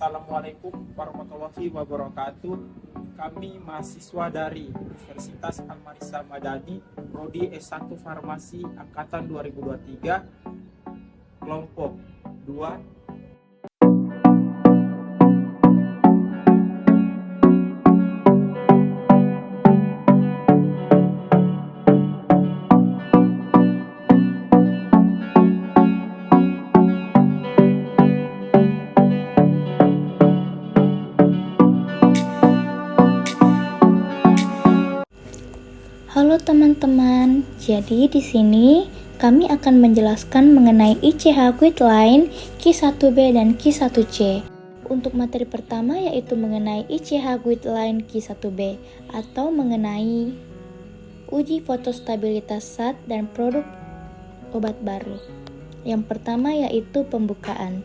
Assalamualaikum warahmatullahi wabarakatuh. Kami mahasiswa dari Universitas Al-Marisa Madani, Prodi S1 Farmasi Angkatan 2023, kelompok 2. Halo teman-teman, jadi di sini kami akan menjelaskan mengenai ICH Guideline Q1B dan Q1C. Untuk materi pertama yaitu mengenai ICH Guideline Q1B atau mengenai uji fotostabilitas zat dan produk obat baru. Yang pertama yaitu pembukaan.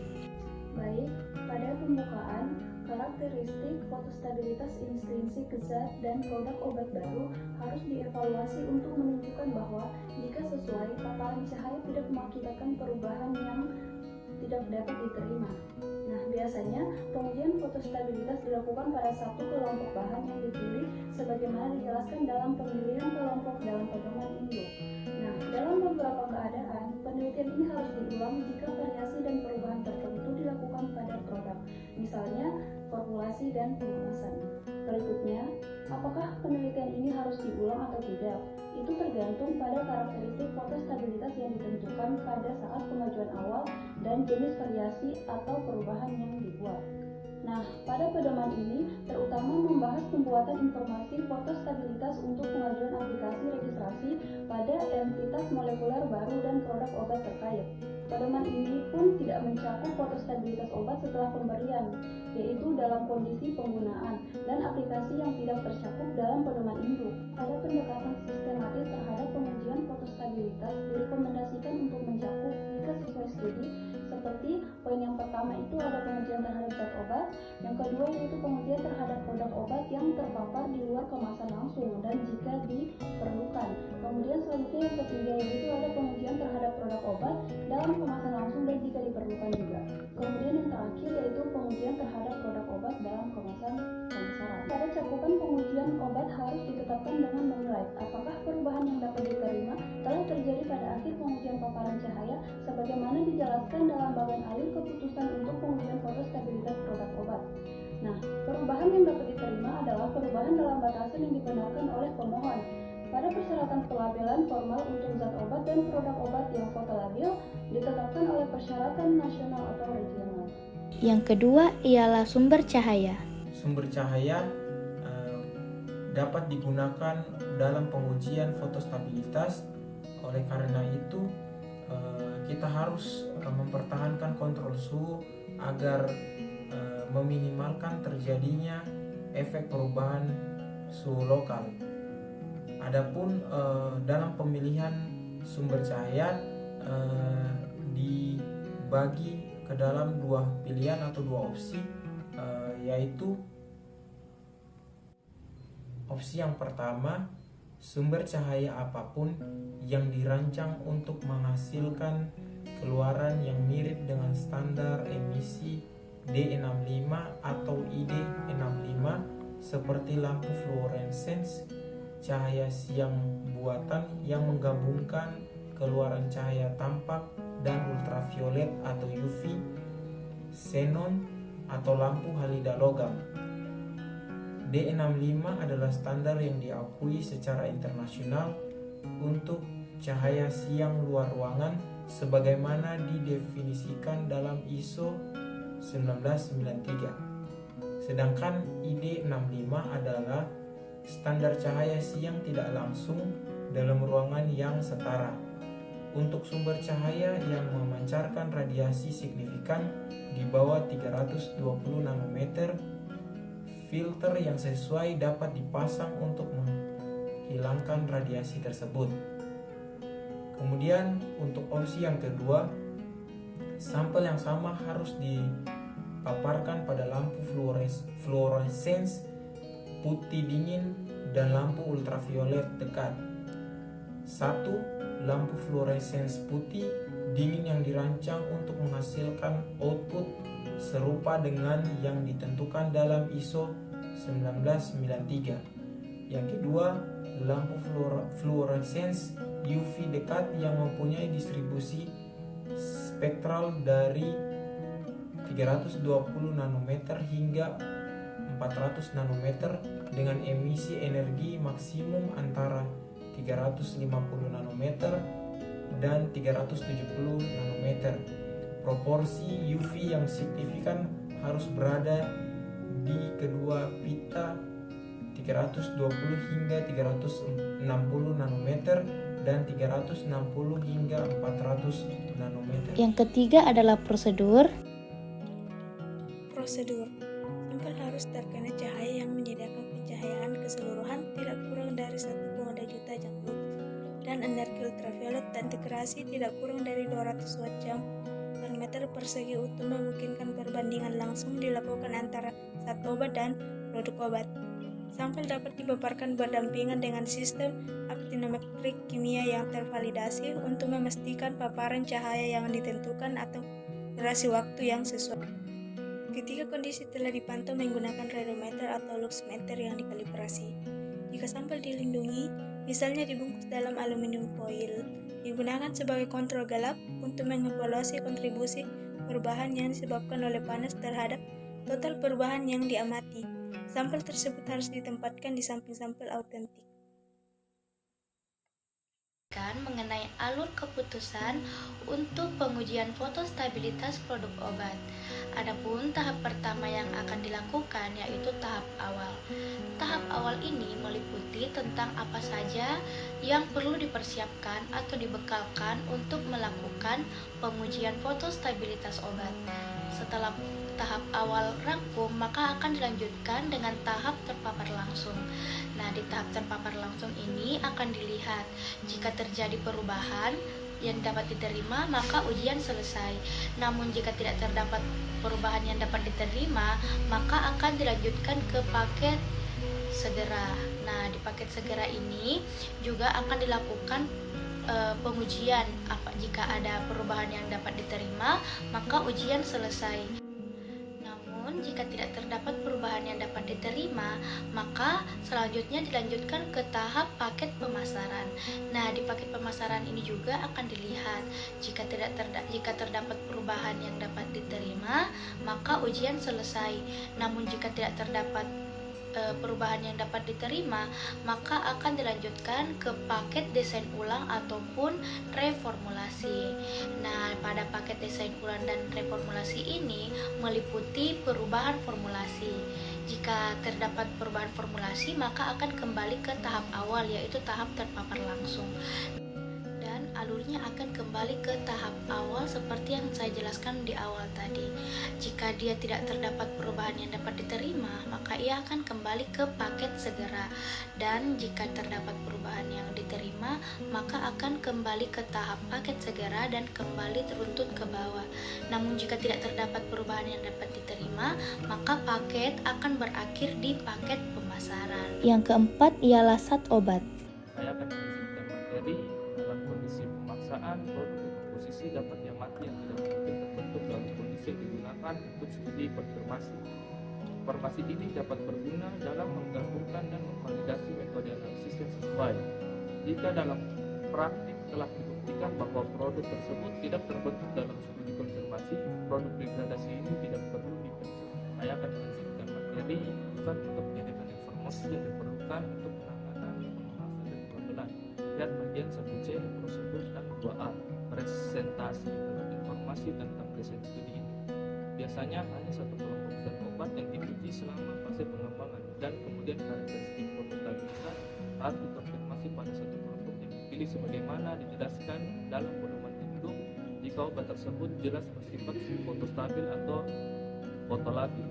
Baik, pada pembukaan, karakteristik fotostabilitas intrinsik zat dan produk obat baru harus dievaluasi untuk menunjukkan bahwa jika sesuai, paparan cahaya tidak mengakibatkan perubahan yang tidak dapat diterima. Nah, biasanya pengujian fotostabilitas dilakukan pada satu kelompok bahan yang dipilih sebagaimana dijelaskan dalam pemilihan kelompok dalam pedoman induk. Nah, dalam beberapa keadaan, penelitian ini harus diulang jika variasi dan perubahan tertentu dilakukan pada produk, misalnya formulasi dan pengemasan. Berikutnya, apakah penelitian ini harus diulang atau tidak? Itu tergantung pada karakteristik fotostabilitas yang ditentukan pada saat pengajuan awal dan jenis variasi atau perubahan yang dibuat. Nah, pada pedoman ini terutama membahas pembuatan informasi fotostabilitas untuk pengajuan aplikasi registrasi pada entitas molekuler baru dan produk obat terkait. Pedoman ini pun tidak mencakup fotostabilitas obat setelah pemberian, yaitu dalam kondisi penggunaan dan aplikasi yang tidak tercakup dalam pedoman induk. Pada pendekatan sistematis terhadap pengujian fotostabilitas direkomendasikan untuk mencakup jika sesuai studi, seperti poin yang pertama itu ada pengujian terhadap zat obat, yang kedua yaitu pengujian terhadap produk obat yang terpapar di luar kemasan langsung dan jika diperlukan. Kemudian selanjutnya yang ketiga yaitu ada pengujian terhadap produk obat dalam kemasan langsung dan jika diperlukan juga. Kemudian yang terakhir yaitu pengujian terhadap produk obat dalam kemasan pemasaran. Pada cakupan pengujian obat harus ditetapkan dengan menilai apakah perubahan yang dapat diterima telah terjadi pada akhir pengujian paparan cahaya sebagaimana dijelaskan dalam bagian akhir keputusan untuk pengujian fotostabilitas produk obat. Nah, perubahan yang dapat diterima adalah perubahan dalam batasan yang dibenarkan oleh pemohon. Pada persyaratan pelabelan formal untuk zat obat dan produk obat yang fotolabil ditetapkan oleh persyaratan nasional atau regional. Yang kedua ialah sumber cahaya. Sumber cahaya dapat digunakan dalam pengujian fotostabilitas. Oleh karena itu, kita harus mempertahankan kontrol suhu agar meminimalkan terjadinya efek perubahan suhu lokal. Adapun dalam pemilihan sumber cahaya dibagi ke dalam dua pilihan atau dua opsi, yaitu opsi yang pertama, sumber cahaya apapun yang dirancang untuk menghasilkan keluaran yang mirip dengan standar emisi D65 atau ID65 seperti lampu fluorescence, cahaya siang buatan yang menggabungkan keluaran cahaya tampak dan ultraviolet atau UV, xenon atau lampu halida logam. D65 adalah standar yang diakui secara internasional untuk cahaya siang luar ruangan sebagaimana didefinisikan dalam ISO 1993. Sedangkan ID65 adalah standar cahaya siang tidak langsung dalam ruangan yang setara. Untuk sumber cahaya yang memancarkan radiasi signifikan di bawah 320 nanometer, filter yang sesuai dapat dipasang untuk menghilangkan radiasi tersebut. Kemudian untuk opsi yang kedua, sampel yang sama harus dipaparkan pada lampu fluorescence putih dingin dan lampu ultraviolet dekat. 1. Lampu fluorescence putih dingin yang dirancang untuk menghasilkan output serupa dengan yang ditentukan dalam ISO 1993. Yang kedua, lampu fluorescence UV dekat yang mempunyai distribusi spektral dari 320 nanometer hingga 400 nanometer dengan emisi energi maksimum antara 350 nanometer dan 370 nanometer. Proporsi UV yang signifikan harus berada di kedua pita 320 hingga 360 nanometer dan 360 hingga 400 nanometer. Yang ketiga adalah prosedur. Sampel harus terkena cahaya yang menyediakan pencahayaan keseluruhan tidak kurang dari 1,2 juta jam lux dan energi ultraviolet dan integrasi tidak kurang dari 200 watt jam per meter persegi untuk memungkinkan perbandingan langsung dilakukan antara zat obat dan produk obat. Sampel dapat dipaparkan berdampingan dengan sistem aktinometrik kimia yang tervalidasi untuk memastikan paparan cahaya yang ditentukan atau durasi waktu yang sesuai. Ketika kondisi telah dipantau menggunakan radiometer atau luxmeter yang dikalibrasi. Jika sampel dilindungi, misalnya dibungkus dalam aluminium foil, digunakan sebagai kontrol gelap untuk mengevaluasi kontribusi perubahan yang disebabkan oleh panas terhadap total perubahan yang diamati. Sampel tersebut harus ditempatkan di samping sampel autentik. Mengenai alur keputusan untuk pengujian fotostabilitas produk obat. Adapun tahap pertama yang akan dilakukan yaitu tahap awal. Tahap awal ini meliputi tentang apa saja yang perlu dipersiapkan atau dibekalkan untuk melakukan pengujian fotostabilitas obat. Setelah tahap awal rampung, maka akan dilanjutkan dengan tahap terpapar langsung. Nah, di tahap terpapar langsung ini akan dilihat jika terjadi perubahan yang dapat diterima, maka ujian selesai. Namun jika tidak terdapat perubahan yang dapat diterima, maka akan dilanjutkan ke paket segera. Nah, di paket segera ini juga akan dilakukan pengujian. Jika ada perubahan yang dapat diterima, maka ujian selesai. Namun jika tidak terdapat perubahan yang dapat diterima, maka selanjutnya dilanjutkan ke tahap paket pemasaran. Nah, di paket pemasaran ini juga akan dilihat jika terdapat perubahan yang dapat diterima, maka ujian selesai. Namun jika tidak terdapat perubahan yang dapat diterima, maka akan dilanjutkan ke paket desain ulang ataupun reformulasi. Nah, pada paket desain ulang dan reformulasi ini meliputi perubahan formulasi. Jika terdapat perubahan formulasi, maka akan kembali ke tahap awal, yaitu tahap terpapar langsung. Dan alurnya akan kembali ke tahap awal seperti yang saya jelaskan di awal tadi. Jika dia tidak terdapat perubahan yang dapat diterima, maka ia akan kembali ke paket segera. Dan jika terdapat perubahan yang diterima, maka akan kembali ke tahap paket segera dan kembali teruntut ke bawah. Namun jika tidak terdapat perubahan yang dapat diterima, maka paket akan berakhir di paket pemasaran. Yang keempat ialah zat obat. Saya akan menunjukkan materi dalam kondisi pemaksaan produk komposisi dapat diamati yang tidak mungkin terbentuk dalam kondisi yang digunakan untuk studi konfirmasi. Informasi ini dapat berguna dalam menggabungkan dan memvalidasi metode analisis yang sesuai. Jika dalam praktik telah dibuktikan bahwa produk tersebut tidak terbentuk dalam studi konfirmasi, produk degradasi ini tidak perlu diperiksa. Saya akan menunjukkan materi bukan untuk menyediakan informasi yang diperlukan untuk penanganan pengawasan dan pelabelan. Lihat bagian 1C prosedur dan 2A presentasi untuk informasi tentang desain studi ini. Biasanya hanya satu kelompok zat obat yang diuji selama fase pengembangan dan kemudian karakteristik fotostabilitas harus dikonfirmasi pada satu kelompok yang dipilih sebagaimana dijelaskan dalam pedoman induk jika obat tersebut jelas bersifat fotostabil atau fotolabil.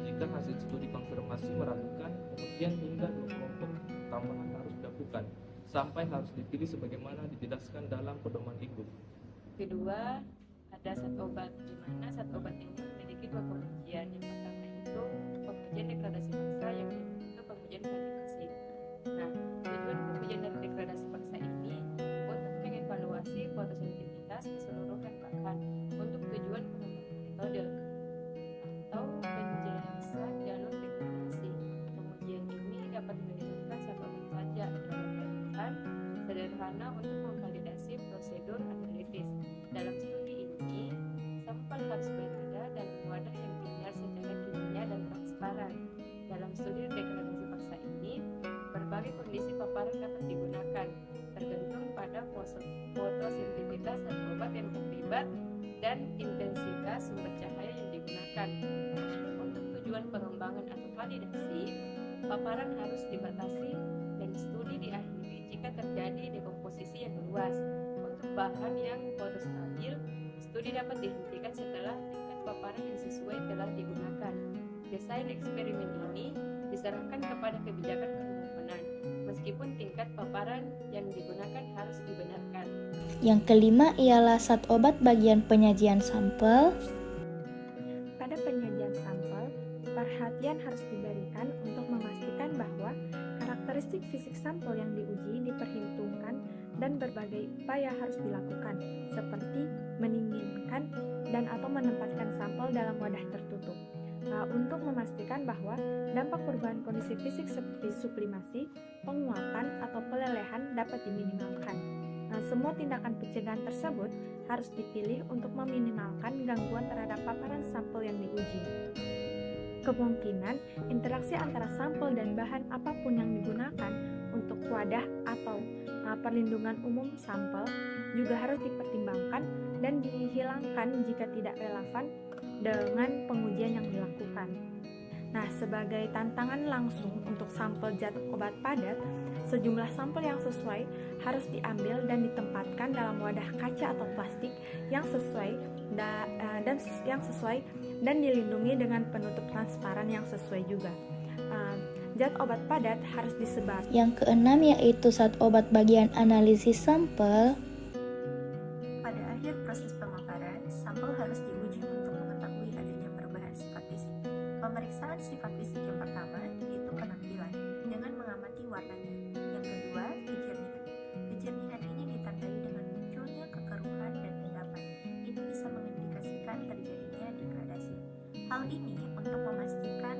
Jika hasil studi konfirmasi meragukan, kemudian hingga 2 kelompok tambahan harus dilakukan sampai harus dipilih sebagaimana dijelaskan dalam pedoman induk. Kedua, ada zat obat, di mana zat obat ini memiliki 2 pengujian. Yang pertama itu pengujian degradasi paksa, yang kedua itu pengujian validasi. Nah, tujuan pengujian dari degradasi paksa ini untuk mengevaluasi fotosensitivitas keseluruhan bahan untuk tujuan pengembangan metode. sederhana untuk memvalidasi prosedur analitis. Dalam studi ini, sampel harus berada dalam wadah yang ideal secara kimia dan transparan. Dalam studi degradasi paksa ini, berbagai kondisi paparan dapat digunakan, tergantung pada fotosensitivitas zat obat yang terlibat dan intensitas sumber cahaya yang digunakan. Untuk tujuan pengembangan atau validasi, paparan harus dibatasi dan studi diakhiri jika terjadi dekomposisi yang luas. Untuk bahan yang fotostabil, studi dapat dihentikan setelah tingkat paparan yang sesuai telah digunakan. Desain eksperimen ini diserahkan kepada kebijakan permohonan, meskipun tingkat paparan yang digunakan harus dibenarkan. Yang kelima ialah zat obat bagian penyajian sampel. Pada penyajian sampel, perhatian harus diberikan untuk memastikan bahwa karakteristik fisik sampel yang diuji diperhitungkan dan berbagai upaya harus dilakukan, seperti mendinginkan dan atau menempatkan sampel dalam wadah tertutup. Untuk memastikan bahwa dampak perubahan kondisi fisik seperti sublimasi, penguapan, atau pelelehan dapat diminimalkan. Semua tindakan pencegahan tersebut harus dipilih untuk meminimalkan gangguan terhadap paparan sampel yang diuji. Kemungkinan interaksi antara sampel dan bahan apapun yang digunakan untuk wadah atau perlindungan umum sampel juga harus dipertimbangkan dan dihilangkan jika tidak relevan dengan pengujian yang dilakukan. Nah, sebagai tantangan langsung untuk sampel zat obat padat, sejumlah sampel yang sesuai harus diambil dan ditempatkan dalam wadah kaca atau plastik yang sesuai dan dilindungi dengan penutup transparan yang sesuai juga. Zat obat padat harus disebar. Yang keenam yaitu zat obat bagian analisis sampel. Pada akhir proses pemaparan, sampel harus diuji untuk mengetahui adanya perubahan sifat fisik. Pemeriksaan sifat fisik yang pertama yaitu penampilan dengan mengamati warnanya. Yang kedua, kejernihan. Kejernihan ini ditandai dengan munculnya kekeruhan dan endapan. Ini bisa mengindikasikan terjadinya degradasi. Hal ini untuk memastikan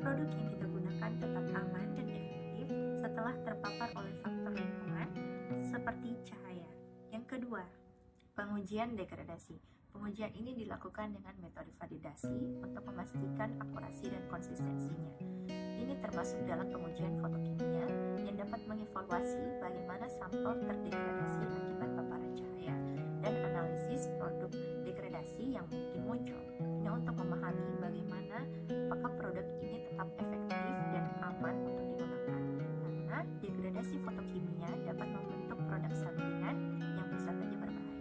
produk yang kita gunakan tetap aman dan efektif setelah terpapar oleh faktor lingkungan seperti cahaya. Yang kedua, pengujian degradasi. Pengujian ini dilakukan dengan metode validasi untuk memastikan akurasi dan konsistensinya. Ini termasuk dalam pengujian fotokimia yang dapat mengevaluasi bagaimana sampel terdegradasi akibat paparan cahaya dan analisis produk degradasi yang mungkin muncul. Ini untuk memahami bagaimana apakah produk ini tetap efektif dan aman untuk digunakan. Karena degradasi fotokimia dapat membentuk produk sampingan yang bisa saja berbahaya.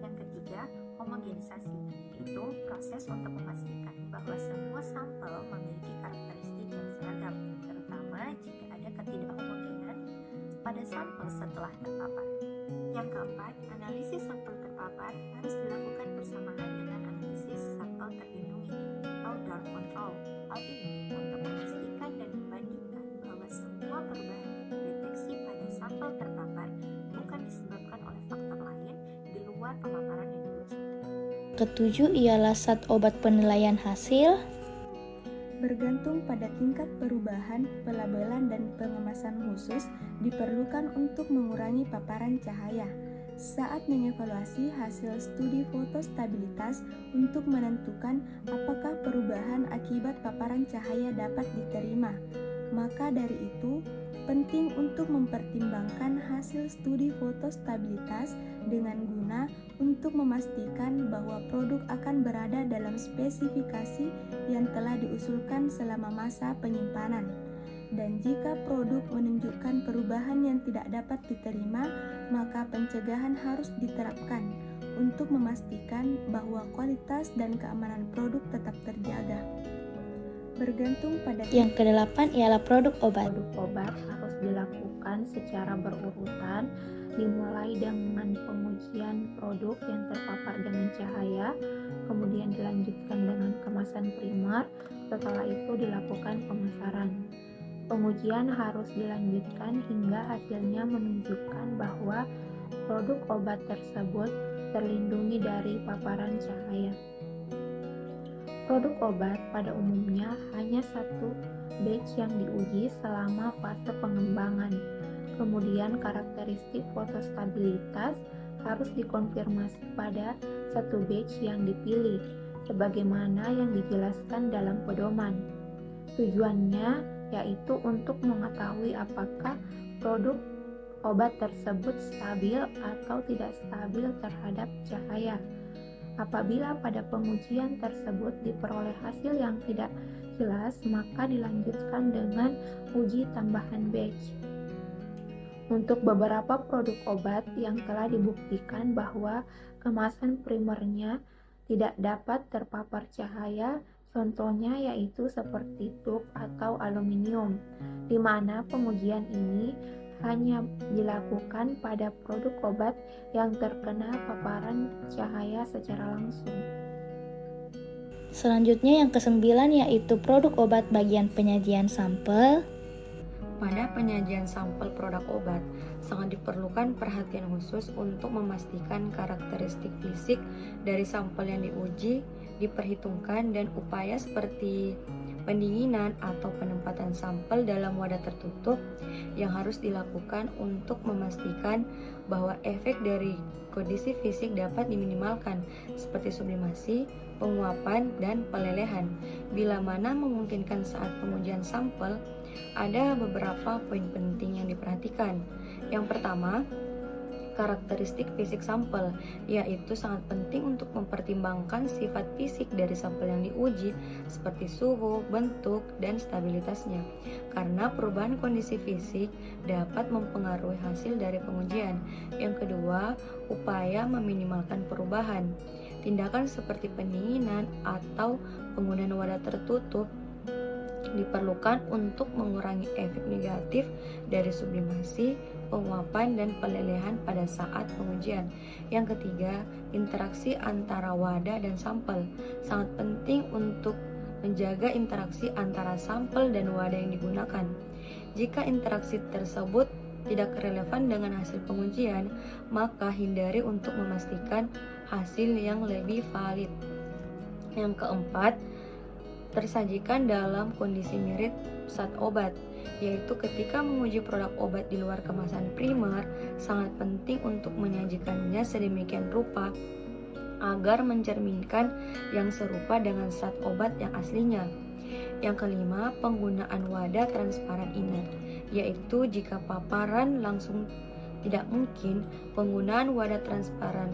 Yang ketiga, homogenisasi, yaitu proses untuk memastikan bahwa semua sampel memiliki karakteristik yang seragam, terutama jika ada ketidakhomogenan pada sampel setelah terpapar. Yang keempat, analisis sampel terpapar harus dilakukan bersamaan dengan analisis sampel terlindungi atau dark control. Hal ini untuk memastikan dan membandingkan bahwa semua perubahan yang terdeteksi pada sampel terpapar bukan disebabkan oleh faktor lain di luar pemaparan yang diuji. Ketujuh ialah zat obat penilaian hasil. Bergantung pada tingkat perubahan, pelabelan dan pengemasan khusus diperlukan untuk mengurangi paparan cahaya. Saat mengevaluasi hasil studi fotostabilitas untuk menentukan apakah perubahan akibat paparan cahaya dapat diterima, maka dari itu penting untuk mempertimbangkan hasil studi fotostabilitas dengan guna untuk memastikan bahwa produk akan berada dalam spesifikasi yang telah diusulkan selama masa penyimpanan. Dan jika produk menunjukkan perubahan yang tidak dapat diterima, maka pencegahan harus diterapkan untuk memastikan bahwa kualitas dan keamanan produk tetap terjaga. Bergantung pada Yang kedelapan ialah produk obat. Produk obat harus dilakukan secara berurutan, dimulai dengan pengujian produk yang terpapar dengan cahaya, kemudian dilanjutkan dengan kemasan primer, setelah itu dilakukan pemasaran. Pengujian harus dilanjutkan hingga hasilnya menunjukkan bahwa produk obat tersebut terlindungi dari paparan cahaya. Produk obat pada umumnya hanya satu batch yang diuji selama fase pengembangan. Kemudian karakteristik fotostabilitas harus dikonfirmasi pada satu batch yang dipilih, sebagaimana yang dijelaskan dalam pedoman. Tujuannya yaitu untuk mengetahui apakah produk obat tersebut stabil atau tidak stabil terhadap cahaya. Apabila pada pengujian tersebut diperoleh hasil yang tidak jelas, maka dilanjutkan dengan uji tambahan batch. Untuk beberapa produk obat yang telah dibuktikan bahwa kemasan primernya tidak dapat terpapar cahaya, contohnya yaitu seperti tub atau aluminium, di mana pengujian ini hanya dilakukan pada produk obat yang terkena paparan cahaya secara langsung. Selanjutnya yang kesembilan yaitu produk obat bagian penyajian sampel. Pada penyajian sampel produk obat, sangat diperlukan perhatian khusus untuk memastikan karakteristik fisik dari sampel yang diuji diperhitungkan dan upaya seperti pendinginan atau penempatan sampel dalam wadah tertutup yang harus dilakukan untuk memastikan bahwa efek dari kondisi fisik dapat diminimalkan seperti sublimasi, penguapan, dan pelelehan. Bila mana memungkinkan saat pengujian sampel, ada beberapa poin penting yang diperhatikan. Yang pertama, karakteristik fisik sampel, yaitu sangat penting untuk mempertimbangkan sifat fisik dari sampel yang diuji seperti suhu, bentuk, dan stabilitasnya, karena perubahan kondisi fisik dapat mempengaruhi hasil dari pengujian. Yang kedua, upaya meminimalkan perubahan. Tindakan seperti pendinginan atau penggunaan wadah tertutup diperlukan untuk mengurangi efek negatif dari sublimasi, penguapan, dan pelelehan pada saat pengujian. Yang ketiga, interaksi antara wadah dan sampel. Sangat penting untuk menjaga interaksi antara sampel dan wadah yang digunakan. Jika interaksi tersebut tidak relevan dengan hasil pengujian, maka hindari untuk memastikan hasil yang lebih valid. Yang keempat, tersajikan dalam kondisi mirip saat obat, yaitu ketika menguji produk obat di luar kemasan primer, sangat penting untuk menyajikannya sedemikian rupa agar mencerminkan yang serupa dengan zat obat yang aslinya. Yang kelima, penggunaan wadah transparan inner, yaitu jika paparan langsung tidak mungkin, penggunaan wadah transparan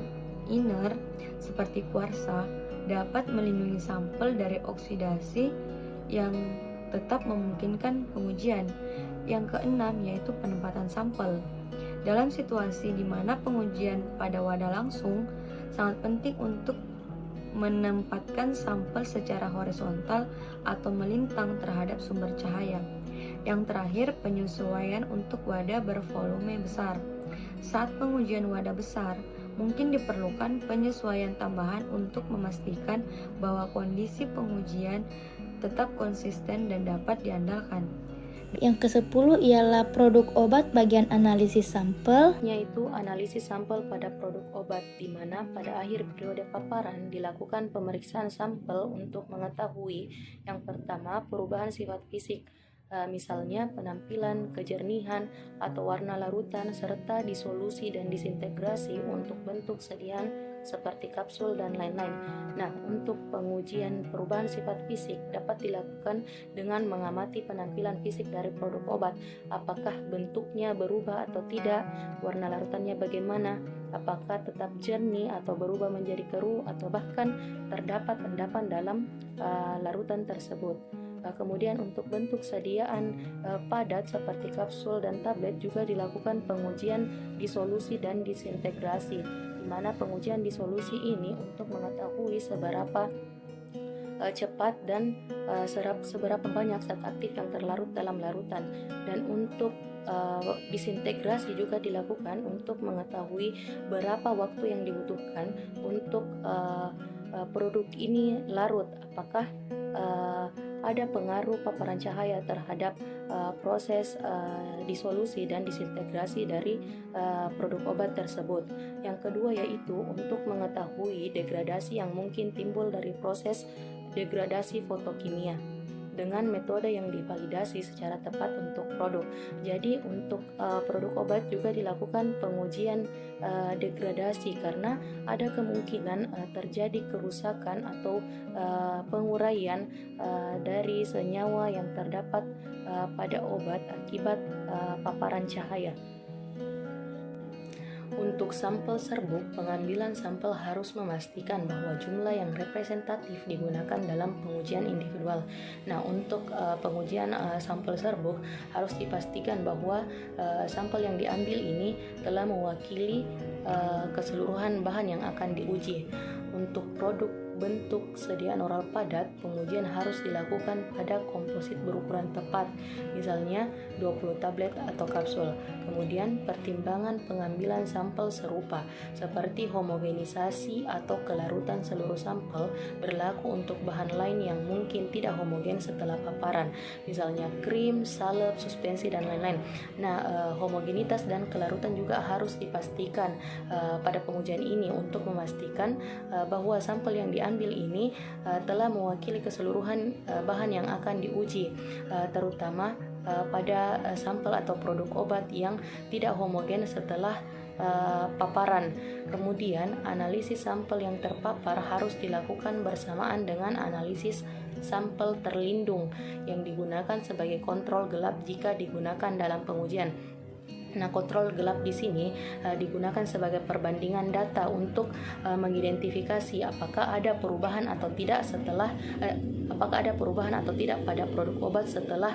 inner seperti kuarsa dapat melindungi sampel dari oksidasi yang tetap memungkinkan pengujian. Yang keenam yaitu penempatan sampel. Dalam situasi di mana pengujian pada wadah langsung, sangat penting untuk menempatkan sampel secara horizontal atau melintang terhadap sumber cahaya. Yang terakhir, penyesuaian untuk wadah bervolume besar. Saat pengujian wadah besar, mungkin diperlukan penyesuaian tambahan untuk memastikan bahwa kondisi pengujian tetap konsisten dan dapat diandalkan. Yang ke-10 ialah produk obat bagian analisis sampel, yaitu analisis sampel pada produk obat, di mana pada akhir periode paparan dilakukan pemeriksaan sampel untuk mengetahui yang pertama perubahan sifat fisik, misalnya penampilan, kejernihan, atau warna larutan, serta disolusi dan disintegrasi untuk bentuk sediaan seperti kapsul dan lain-lain. Nah, untuk pengujian perubahan sifat fisik dapat dilakukan dengan mengamati penampilan fisik dari produk obat, apakah bentuknya berubah atau tidak, warna larutannya bagaimana, apakah tetap jernih atau berubah menjadi keruh, atau bahkan terdapat endapan dalam larutan tersebut. Kemudian untuk bentuk sediaan padat seperti kapsul dan tablet juga dilakukan pengujian disolusi dan disintegrasi, di mana pengujian disolusi ini untuk mengetahui seberapa cepat dan seberapa banyak zat aktif yang terlarut dalam larutan, dan untuk disintegrasi juga dilakukan untuk mengetahui berapa waktu yang dibutuhkan untuk produk ini larut, apakah ada pengaruh paparan cahaya terhadap proses disolusi dan disintegrasi dari produk obat tersebut. Yang kedua yaitu untuk mengetahui degradasi yang mungkin timbul dari proses degradasi fotokimia. dengan metode yang divalidasi secara tepat untuk produk. Jadi untuk produk obat juga dilakukan pengujian degradasi karena ada kemungkinan terjadi kerusakan atau penguraian dari senyawa yang terdapat pada obat akibat paparan cahaya. Untuk sampel serbuk, pengambilan sampel harus memastikan bahwa jumlah yang representatif digunakan dalam pengujian individual. Nah, untuk pengujian sampel serbuk harus dipastikan bahwa sampel yang diambil ini telah mewakili keseluruhan bahan yang akan diuji. Untuk produk bentuk sediaan oral padat, pengujian harus dilakukan pada komposit berukuran tepat, misalnya 20 tablet atau kapsul. Kemudian pertimbangan pengambilan sampel serupa seperti homogenisasi atau kelarutan seluruh sampel berlaku untuk bahan lain yang mungkin tidak homogen setelah paparan, misalnya krim, salep, suspensi dan lain-lain. Nah, homogenitas dan kelarutan juga harus dipastikan pada pengujian ini untuk memastikan bahwa sampel yang diambil ini telah mewakili keseluruhan bahan yang akan diuji, terutama pada sampel atau produk obat yang tidak homogen setelah paparan. Kemudian analisis sampel yang terpapar harus dilakukan bersamaan dengan analisis sampel terlindung yang digunakan sebagai kontrol gelap jika digunakan dalam pengujian. Nah, kontrol gelap di sini digunakan sebagai perbandingan data untuk mengidentifikasi apakah ada perubahan atau tidak pada produk obat setelah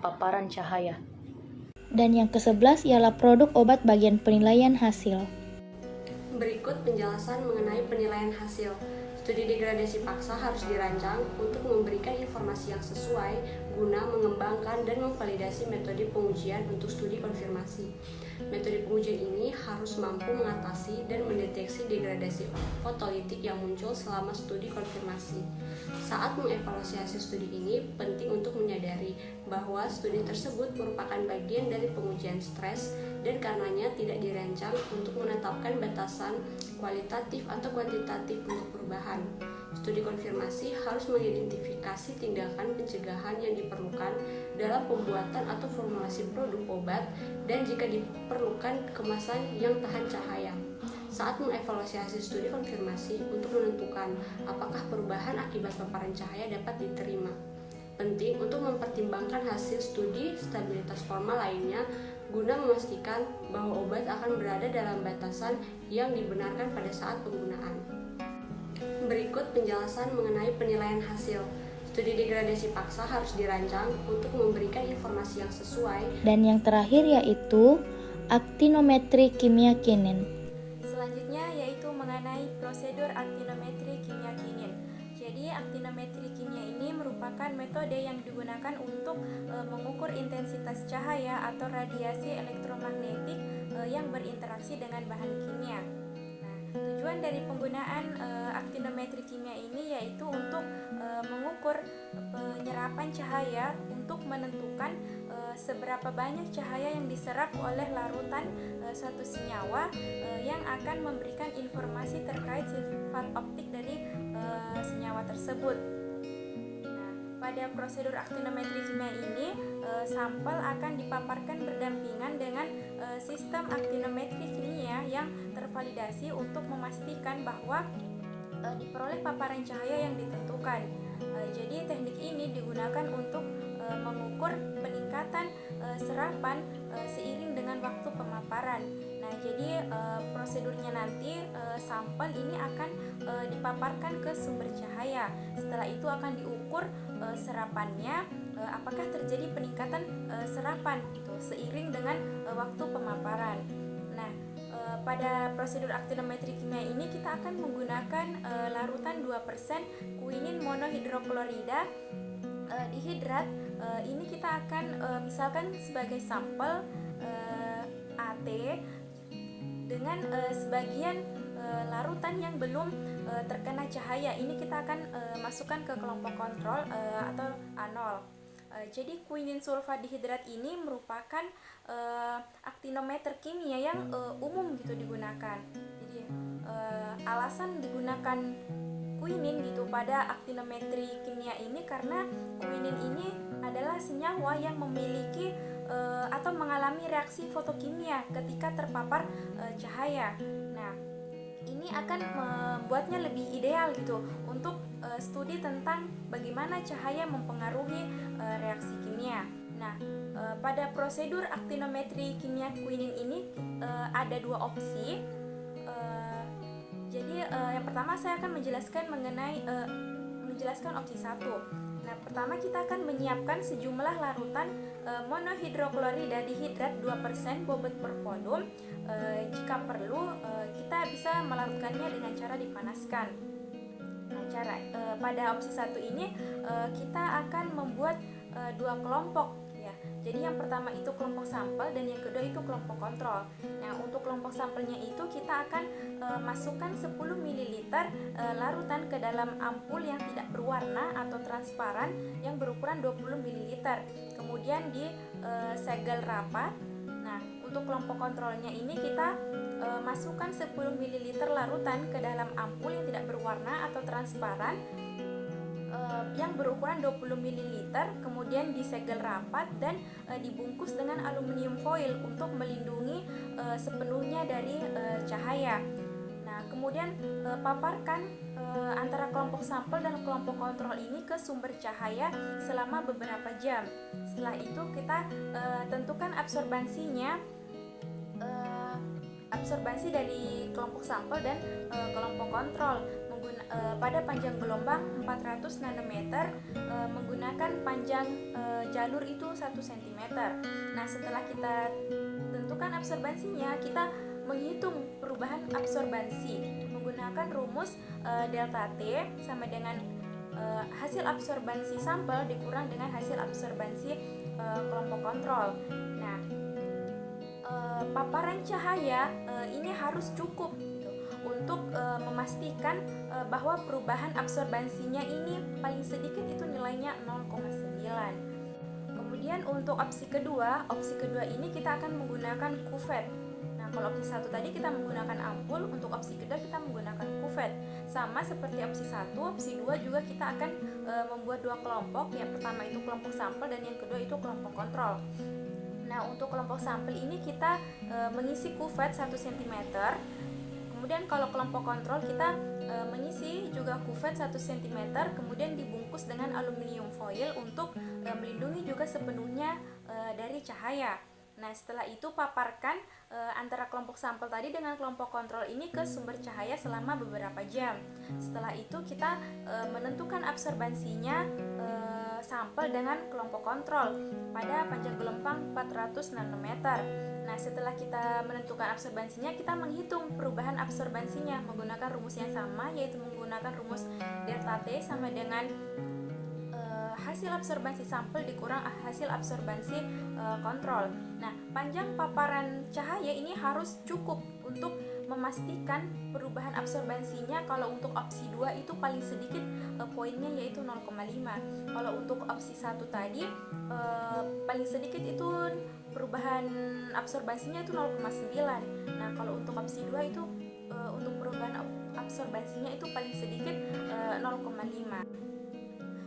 paparan cahaya. Dan yang ke-11 ialah produk obat bagian penilaian hasil. Berikut penjelasan mengenai penilaian hasil. Studi degradasi paksa harus dirancang untuk memberikan informasi yang sesuai guna mengembangkan dan memvalidasi metode pengujian untuk studi konfirmasi. Metode pengujian ini harus mampu mengatasi dan mendeteksi degradasi fotolitik yang muncul selama studi konfirmasi. Saat mengevaluasi hasil studi ini, penting untuk menyadari bahwa studi tersebut merupakan bagian dari pengujian stres dan karenanya tidak dirancang untuk menetapkan batasan kualitatif atau kuantitatif untuk perubahan. Studi konfirmasi harus mengidentifikasi tindakan pencegahan yang diperlukan dalam pembuatan atau formulasi produk obat dan jika diperlukan kemasan yang tahan cahaya. Saat mengevaluasi hasil studi konfirmasi untuk menentukan apakah perubahan akibat paparan cahaya dapat diterima. Penting untuk mempertimbangkan hasil studi stabilitas formal lainnya guna memastikan bahwa obat akan berada dalam batasan yang dibenarkan pada saat penggunaan. Berikut penjelasan mengenai penilaian hasil. Studi degradasi paksa harus dirancang untuk memberikan informasi yang sesuai. Dan yang terakhir yaitu aktinometri kimia kinin. Selanjutnya yaitu mengenai prosedur aktinometri kimia kinin. Jadi aktinometri kimia ini merupakan metode yang digunakan untuk mengukur intensitas cahaya atau radiasi elektromagnetik yang berinteraksi dengan bahan kimia. Tujuan dari penggunaan aktinometri kimia ini yaitu untuk mengukur penyerapan cahaya untuk menentukan seberapa banyak cahaya yang diserap oleh larutan suatu senyawa yang akan memberikan informasi terkait sifat optik dari senyawa tersebut. Pada prosedur aktinometri kimia ini, sampel akan dipaparkan berdampingan dengan sistem aktinometri kimia yang tervalidasi untuk memastikan bahwa diperoleh paparan cahaya yang ditentukan. Jadi teknik ini digunakan untuk mengukur peningkatan serapan seiring dengan waktu pemaparan. Nah, jadi prosedurnya nanti sampel ini akan dipaparkan ke sumber cahaya. Setelah itu akan diukur serapannya, apakah terjadi peningkatan serapan gitu, seiring dengan waktu pemaparan. Nah, pada prosedur aktinometri kimia ini kita akan menggunakan larutan 2% kuinin monohidroklorida dihidrat. Ini kita akan misalkan sebagai sampel AT dengan sebagian larutan yang belum terkena cahaya. Ini kita akan masukkan ke kelompok kontrol atau A0. Jadi kuinin sulfat dihidrat ini merupakan aktinometer kimia yang umum gitu digunakan. Jadi alasan digunakan quinin gitu pada actinometri kimia ini, karena quinin ini adalah senyawa yang memiliki atau mengalami reaksi fotokimia ketika terpapar cahaya. Nah, ini akan membuatnya lebih ideal gitu untuk studi tentang bagaimana cahaya mempengaruhi reaksi kimia. Nah, pada prosedur actinometri kimia quinin ini ada dua opsi. Jadi yang pertama saya akan menjelaskan menjelaskan opsi 1. Nah, pertama kita akan menyiapkan sejumlah larutan monohidroklorida dihidrat 2% bobot per volum. Jika perlu kita bisa melarutkannya dengan cara dipanaskan. Nah, pada opsi 1 ini kita akan membuat dua kelompok. Jadi yang pertama itu kelompok sampel dan yang kedua itu kelompok kontrol. Nah, untuk kelompok sampelnya itu kita akan masukkan 10 ml larutan ke dalam ampul yang tidak berwarna atau transparan yang berukuran 20 ml. Kemudian disegel rapat. Nah, untuk kelompok kontrolnya ini kita masukkan 10 ml larutan ke dalam ampul yang tidak berwarna atau transparan yang berukuran 20 ml, kemudian disegel rapat dan dibungkus dengan aluminium foil untuk melindungi sepenuhnya dari cahaya. Nah, kemudian paparkan antara kelompok sampel dan kelompok kontrol ini ke sumber cahaya selama beberapa jam. Setelah itu kita tentukan absorbansinya, absorbansi dari kelompok sampel dan kelompok kontrol pada panjang gelombang 400 nanometer menggunakan panjang jalur itu 1 cm. Nah, setelah kita tentukan absorbansinya, kita menghitung perubahan absorbansi menggunakan rumus delta T sama dengan hasil absorbansi sampel dikurang dengan hasil absorbansi kelompok kontrol. Nah, paparan cahaya ini harus cukup untuk memastikan bahwa perubahan absorbansinya ini paling sedikit itu nilainya 0,9. Kemudian untuk opsi kedua ini kita akan menggunakan kuvet. Nah, kalau opsi 1 tadi kita menggunakan ampul, untuk opsi kedua kita menggunakan kuvet. Sama seperti opsi 1, opsi 2 juga kita akan membuat dua kelompok. Yang pertama itu kelompok sampel dan yang kedua itu kelompok kontrol. Nah, untuk kelompok sampel ini kita mengisi kuvet 1 cm. Kemudian kalau kelompok kontrol kita mengisi juga kuvet 1 cm, kemudian dibungkus dengan aluminium foil untuk melindungi juga sepenuhnya dari cahaya. Nah, setelah itu paparkan antara kelompok sampel tadi dengan kelompok kontrol ini ke sumber cahaya selama beberapa jam. Setelah itu kita menentukan absorbansinya sampel dengan kelompok kontrol pada panjang gelombang 400 nanometer. Nah, setelah kita menentukan absorbansinya, kita menghitung perubahan absorbansinya menggunakan rumus yang sama, yaitu menggunakan rumus delta T sama dengan hasil absorbansi sampel dikurang hasil absorbansi kontrol. Nah, panjang paparan cahaya ini harus cukup untuk memastikan perubahan absorbansinya. Kalau untuk opsi 2 itu paling sedikit poinnya yaitu 0,5. Kalau untuk opsi 1 tadi paling sedikit itu perubahan absorbansinya itu 0,9. Nah, kalau untuk opsi 2 itu untuk perubahan absorbansinya itu paling sedikit 0,5.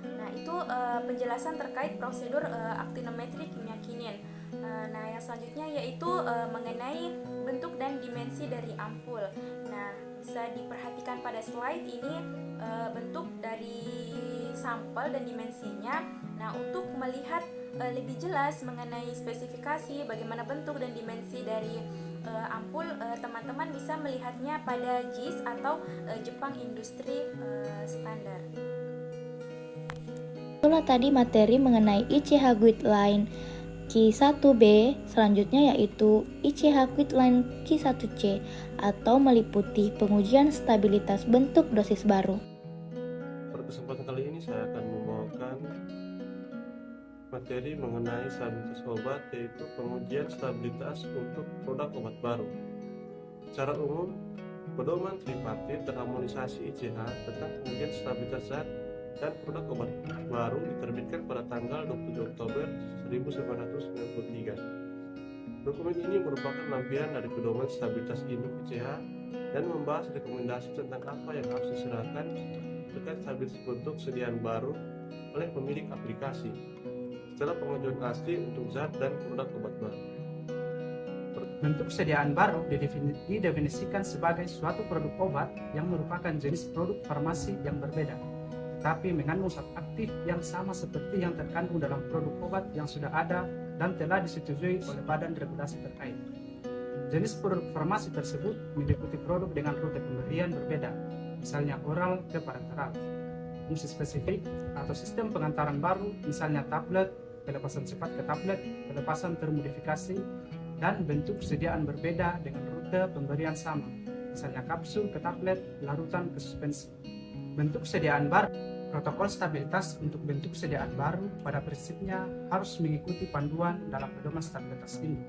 Nah, itu penjelasan terkait prosedur actinometri kimia kinin. Nah, yang selanjutnya yaitu mengenai bentuk dan dimensi dari ampul. Nah, bisa diperhatikan pada slide ini bentuk dari sampel dan dimensinya. Nah, untuk melihat lebih jelas mengenai spesifikasi bagaimana bentuk dan dimensi dari ampul, teman-teman bisa melihatnya pada JIS atau Jepang Industri Standar. Itulah tadi materi mengenai ICH Guideline Q1B, selanjutnya yaitu ICH Guideline Q1C atau meliputi pengujian stabilitas bentuk dosis baru. Pada kesempatan kali ini saya akan membawakan materi mengenai stabilitas obat, yaitu pengujian stabilitas untuk produk obat baru. Secara umum, pedoman tripartit terharmonisasi ICH tentang pengujian stabilitas zat dan produk obat baru diterbitkan pada tanggal 27 Oktober 1993. Dokumen ini merupakan lampiran dari pedoman stabilitas induk ICH dan membahas rekomendasi tentang apa yang harus diserahkan terkait stabilitas bentuk sediaan baru oleh pemilik aplikasi setelah pengajuan asli untuk zat dan produk obat baru. Bentuk sediaan baru didefinisikan sebagai suatu produk obat yang merupakan jenis produk farmasi yang berbeda, tetapi mengandung zat aktif yang sama seperti yang terkandung dalam produk obat yang sudah ada dan telah disetujui oleh badan regulasi terkait. Jenis produk farmasi tersebut meliputi produk dengan rute pemberian berbeda, misalnya oral ke parenteral, fungsi spesifik atau sistem pengantaran baru, misalnya tablet, pelepasan cepat ke tablet, pelepasan termodifikasi, dan bentuk sediaan berbeda dengan rute pemberian sama, misalnya kapsul ke tablet, larutan ke suspensi. Bentuk sediaan baru, protokol stabilitas untuk bentuk sediaan baru pada prinsipnya harus mengikuti panduan dalam pedoman stabilitas ini.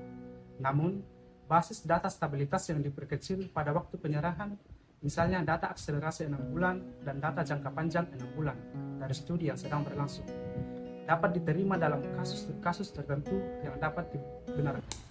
Namun, basis data stabilitas yang diperkecil pada waktu penyerahan, misalnya data akselerasi 6 bulan dan data jangka panjang 6 bulan dari studi yang sedang berlangsung, dapat diterima dalam kasus-kasus tertentu yang dapat dibenarkan.